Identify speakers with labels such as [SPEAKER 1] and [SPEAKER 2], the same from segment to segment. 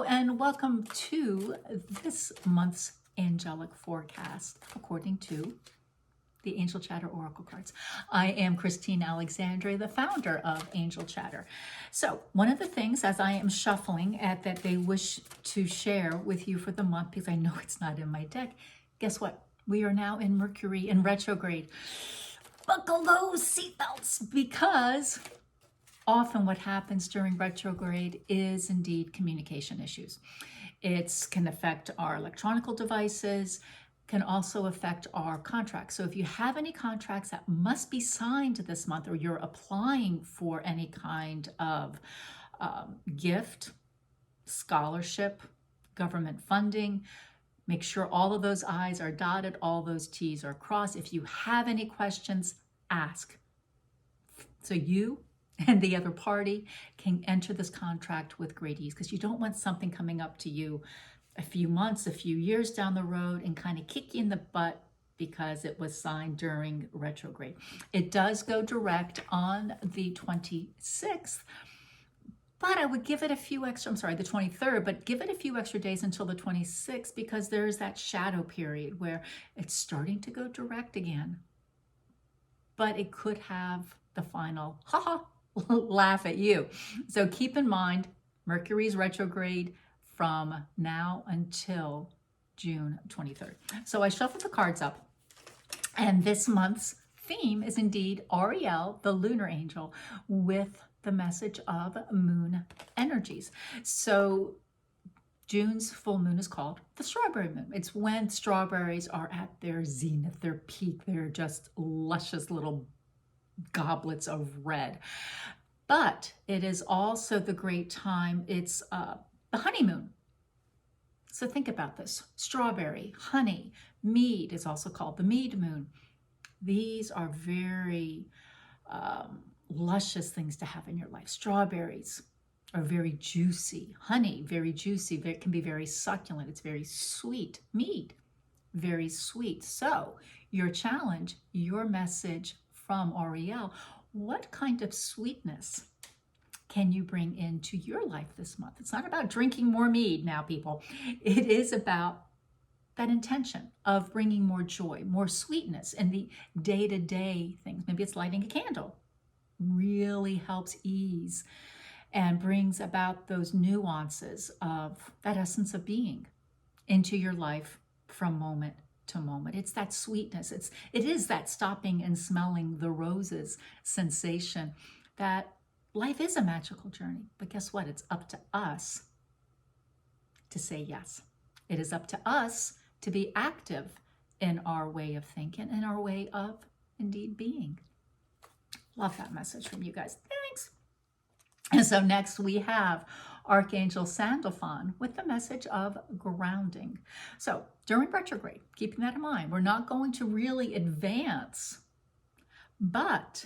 [SPEAKER 1] and welcome to this month's angelic forecast according to the Angel Chatter Oracle cards. I am Christine Alexandre, the founder of Angel Chatter. So one of the things as I am shuffling at that they wish to share with you for the month, because I know it's not in my deck, guess what? We are now in Mercury in retrograde. Buckle those seatbelts, because often what happens during retrograde is indeed communication issues. It can affect our electronic devices, can also affect our contracts. So if you have any contracts that must be signed this month, or you're applying for any kind of gift, scholarship, government funding, make sure all of those I's are dotted, all those T's are crossed. If you have any questions, ask. So you and the other party can enter this contract with great ease, because you don't want something coming up to you a few months, a few years down the road and kind of kick you in the butt because it was signed during retrograde. It does go direct on the 26th, but I would give it a few extra, I'm sorry, the 23rd, but give it a few extra days until the 26th, because there's that shadow period where it's starting to go direct again. But it could have the final laugh at you. So keep in mind, Mercury's retrograde from now until June 23rd. So I shuffled the cards up, and this month's theme is indeed Uriel, the lunar angel, with the message of moon energies. So June's full moon is called the strawberry moon. It's when strawberries are at their zenith, their peak. They're just luscious little goblets of red. But it is also the great time. It's the honeymoon. So think about this. Strawberry, honey, mead is also called the mead moon. These are very luscious things to have in your life. Strawberries are very juicy. Honey, very juicy. It can be very succulent. It's very sweet. Mead, very sweet. So your challenge, your message from Uriel, what kind of sweetness can you bring into your life this month? It's not about drinking more mead now, people. It is about that intention of bringing more joy, more sweetness in the day-to-day things. Maybe it's lighting a candle. Really helps ease and brings about those nuances of that essence of being into your life from moment to moment. It's that sweetness. It is that stopping and smelling the roses sensation. That life is a magical journey, but guess what? It's up to us to say yes. It is up to us to be active in our way of thinking and our way of indeed being. Love that message from you guys. Thanks. And so next we have Archangel Sandalphon with the message of grounding. So during retrograde, keeping that in mind, we're not going to really advance, but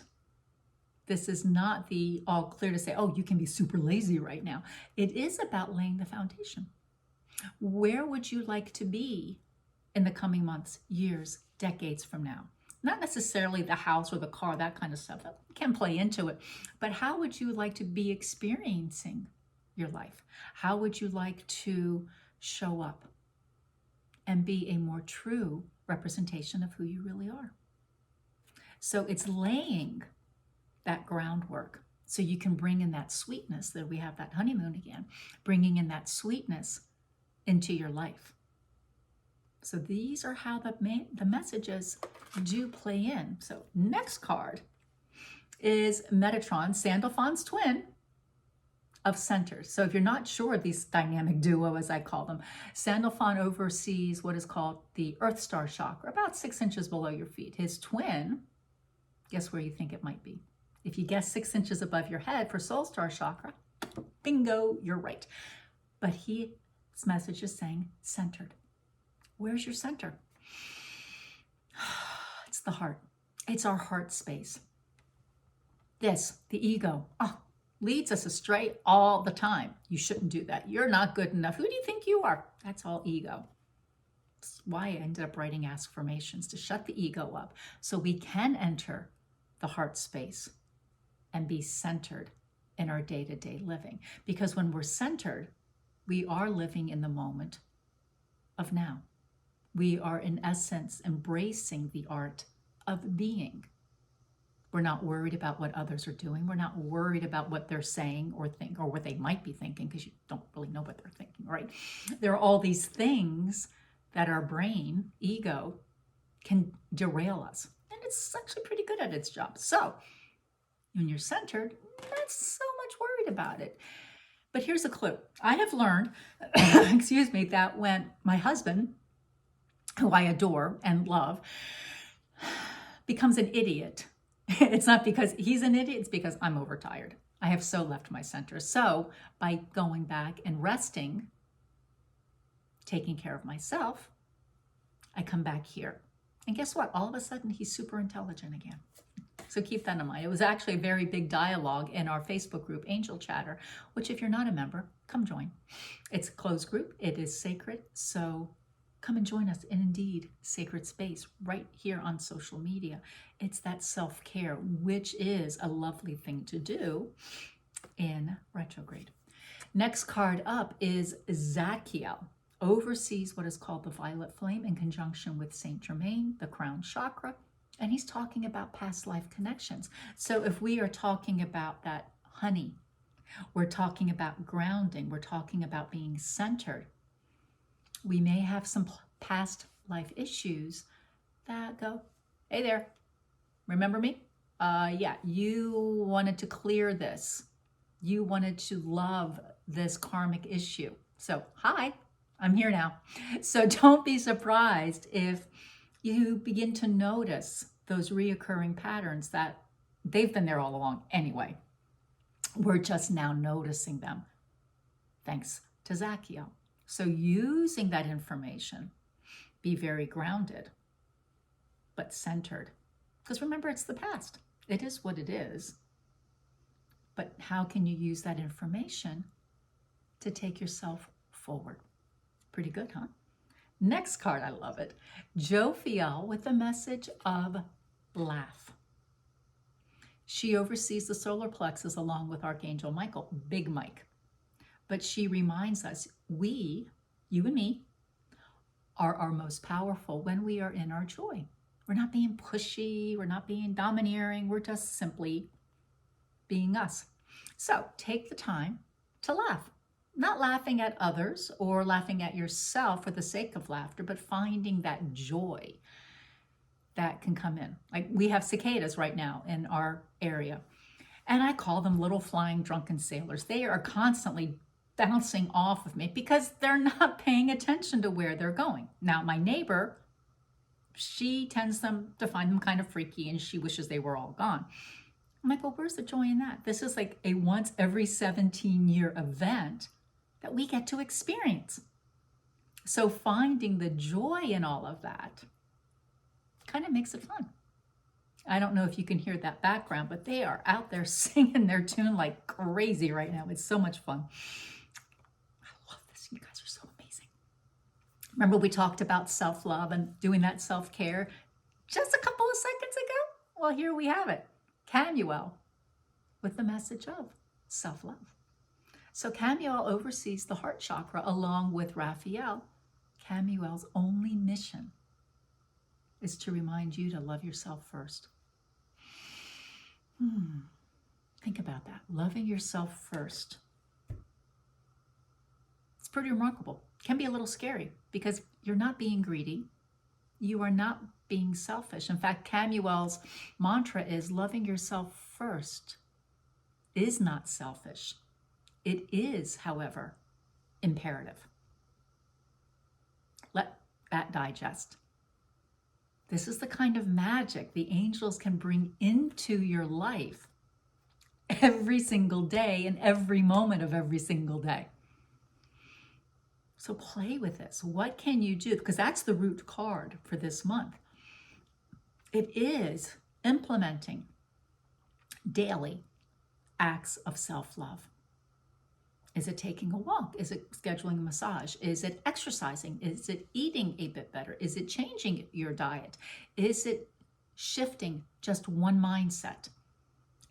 [SPEAKER 1] this is not the all clear to say, oh, you can be super lazy right now. It is about laying the foundation. Where would you like to be in the coming months, years, decades from now? Not necessarily the house or the car, that kind of stuff. That can play into it. But how would you like to be experiencing your life? How would you like to show up and be a more true representation of who you really are? So it's laying that groundwork so you can bring in that sweetness, that we have that honeymoon again, bringing in that sweetness into your life. So these are how the messages do play in. So next card is Metatron, Sandalphon's twin of centers. So if you're not sure, these dynamic duo, as I call them, Sandalphon oversees what is called the Earth Star Chakra, about 6 inches below your feet. His twin, guess where you think it might be? If you guess 6 inches above your head for Soul Star Chakra, bingo, you're right. But his message is saying centered. Where's your center? It's the heart. It's our heart space. This, the ego, leads us astray all the time. You shouldn't do that. You're not good enough. Who do you think you are? That's all ego. That's why I ended up writing affirmations, to shut the ego up so we can enter the heart space and be centered in our day-to-day living. Because when we're centered, We are living in the moment of now. We are, in essence, embracing the art of being. We're not worried about what others are doing. We're not worried about what they're saying or think, or what they might be thinking, because you don't really know what they're thinking, right? There are all these things that our brain, ego, can derail us. And it's actually pretty good at its job. So when you're centered, not so much worried about it. But here's a clue. I have learned, excuse me, that when my husband, who I adore and love, becomes an idiot, it's not because he's an idiot, it's because I'm overtired. I have so left my center. So by going back and resting, taking care of myself, I come back here. And guess what? All of a sudden, he's super intelligent again. So keep that in mind. It was actually a very big dialogue in our Facebook group, Angel Chatter, which if you're not a member, come join. It's a closed group. It is sacred. So come and join us in indeed sacred space right here on social media. It's that self-care, which is a lovely thing to do in retrograde. Next card up is Jophiel. Oversees what is called the violet flame in conjunction with Saint Germain, the crown chakra. And he's talking about past life connections. So if we are talking about that honey, we're talking about grounding, we're talking about being centered, we may have some past life issues that go, hey there, remember me? Yeah, you wanted to clear this. You wanted to love this karmic issue. So hi, I'm here now. So don't be surprised if you begin to notice those reoccurring patterns that they've been there all along anyway. We're just now noticing them, thanks to Jophiel. So using that information, be very grounded, but centered. Because remember, it's the past. It is what it is. But how can you use that information to take yourself forward? Pretty good, huh? Next card, I love it. Jophiel with the message of laugh. She oversees the solar plexus along with Archangel Michael, Big Mike. But she reminds us, we, you and me, are our most powerful when we are in our joy. We're not being pushy, we're not being domineering, we're just simply being us. So take the time to laugh. Not laughing at others or laughing at yourself for the sake of laughter, but finding that joy that can come in. Like we have cicadas right now in our area, and I call them little flying drunken sailors. They are constantly bouncing off of me because they're not paying attention to where they're going. Now, my neighbor, she tends to find them kind of freaky, and she wishes they were all gone. I'm like, well, where's the joy in that? This is like a once every 17-year event that we get to experience. So finding the joy in all of that kind of makes it fun. I don't know if you can hear that background, but they are out there singing their tune like crazy right now. It's so much fun. I love this. You guys are so amazing. Remember we talked about self-love and doing that self-care just a couple of seconds ago? Well, here we have it. Camuel with the message of self-love. So Camuel oversees the heart chakra along with Raphael. Camuel's only mission is to remind you to love yourself first. Think about that. Loving yourself first. It's pretty remarkable. It can be a little scary because you're not being greedy. You are not being selfish. In fact, Camuel's mantra is loving yourself first is not selfish. It is, however, imperative. Let that digest. This is the kind of magic the angels can bring into your life every single day and every moment of every single day. So play with this. What can you do? Because that's the root card for this month. It is implementing daily acts of self-love. Is it taking a walk? Is it scheduling a massage? Is it exercising? Is it eating a bit better? Is it changing your diet? Is it shifting just one mindset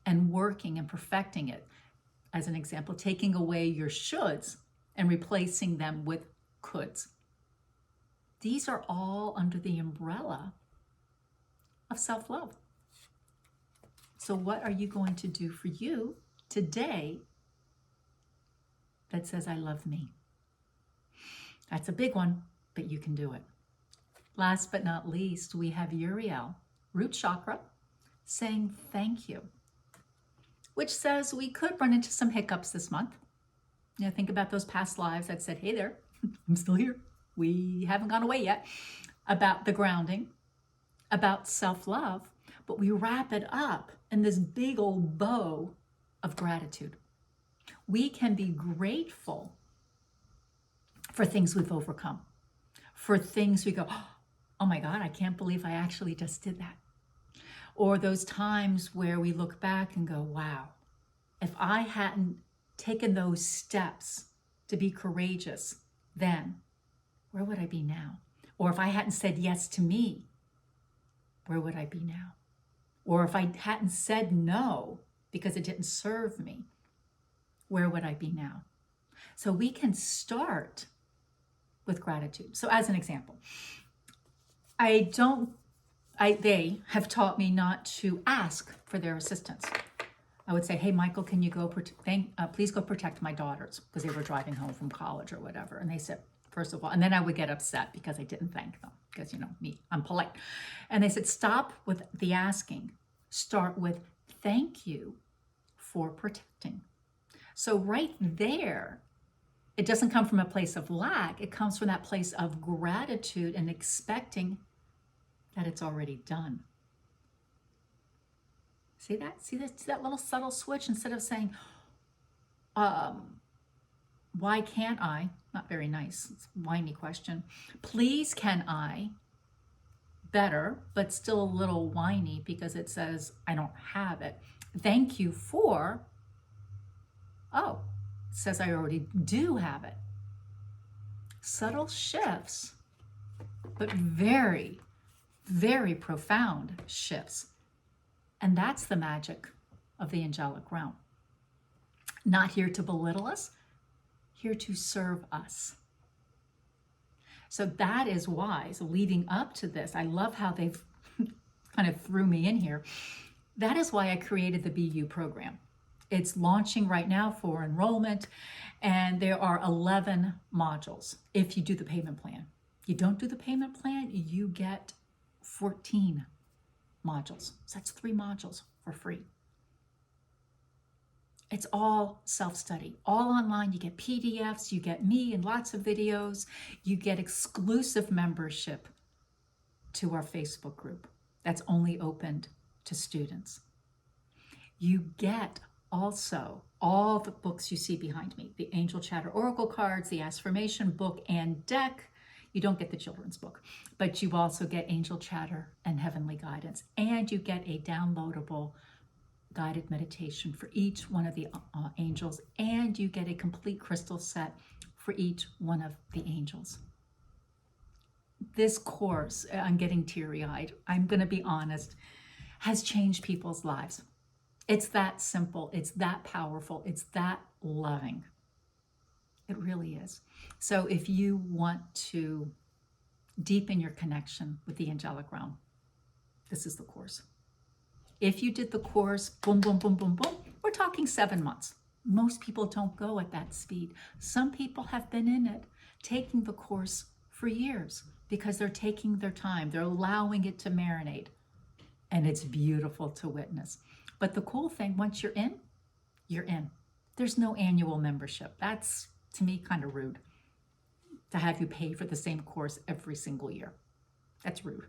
[SPEAKER 1] and working and perfecting it? As an example, taking away your shoulds and replacing them with coulds. These are all under the umbrella of self-love. So what are you going to do for you today that says, I love me? That's a big one, but you can do it. Last but not least, we have Uriel, root chakra, saying thank you, which says we could run into some hiccups this month. You know, think about those past lives that said, hey there, I'm still here. We haven't gone away yet. About the grounding, about self-love, but we wrap it up in this big old bow of gratitude. We can be grateful for things we've overcome, for things we go, oh my God, I can't believe I actually just did that. Or those times where we look back and go, wow, if I hadn't taken those steps to be courageous then, where would I be now? Or if I hadn't said yes to me, where would I be now? Or if I hadn't said no because it didn't serve me, where would I be now? So we can start with gratitude. So as an example, they have taught me not to ask for their assistance. I would say, hey, Michael, can you go, please go protect my daughters, because they were driving home from college or whatever. And they said, first of all, and then I would get upset because I didn't thank them, because, you know, me, I'm polite. And they said, stop with the asking. Start with thank you for protecting. So right there, it doesn't come from a place of lack. It comes from that place of gratitude and expecting that it's already done. See that? See that little subtle switch? Instead of saying, why can't I? Not very nice. It's a whiny question. Please can I? Better, but still a little whiny because it says I don't have it. Thank you for. Oh, it says I already do have it. Subtle shifts, but very, very profound shifts. And that's the magic of the angelic realm. Not here to belittle us, here to serve us. So that is why, so leading up to this, I love how they've kind of threw me in here. That is why I created the BU program. It's launching right now for enrollment, and there are 11 modules if you do the payment plan. You don't do the payment plan, you get 14 modules. So that's 3 modules for free. It's all self-study, all online. You get PDFs, you get me and lots of videos. You get exclusive membership to our Facebook group that's only opened to students. You get also all the books you see behind me, the Angel Chatter Oracle cards, the Affirmation book and deck. You don't get the children's book, but you also get Angel Chatter and Heavenly Guidance, and you get a downloadable guided meditation for each one of the angels, and you get a complete crystal set for each one of the angels. This course, I'm getting teary-eyed, I'm going to be honest, has changed people's lives. It's that simple, it's that powerful, it's that loving. It really is. So if you want to deepen your connection with the angelic realm, this is the course. If you did the course, boom, boom, boom, boom, boom, we're talking 7 months. Most people don't go at that speed. Some people have been in it, taking the course for years because they're taking their time. They're allowing it to marinate. And it's beautiful to witness. But the cool thing, once you're in, you're in. There's no annual membership. That's, to me, kind of rude to have you pay for the same course every single year. That's rude.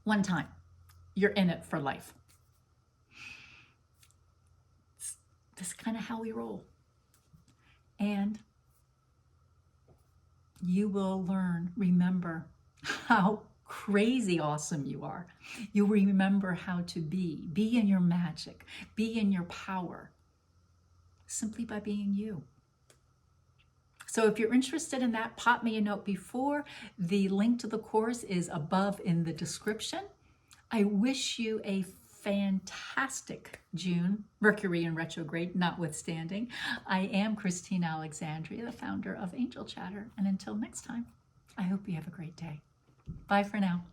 [SPEAKER 1] One time. You're in it for life. That's kind of how we roll. And you will learn, remember how crazy awesome you are. You'll remember how to be in your magic, be in your power, simply by being you. So if you're interested in that, pop me a note before. The link to the course is above in the description. I wish you a fantastic June, Mercury in retrograde notwithstanding. I am Christine Alexandria, the founder of Angel Chatter. And until next time, I hope you have a great day. Bye for now.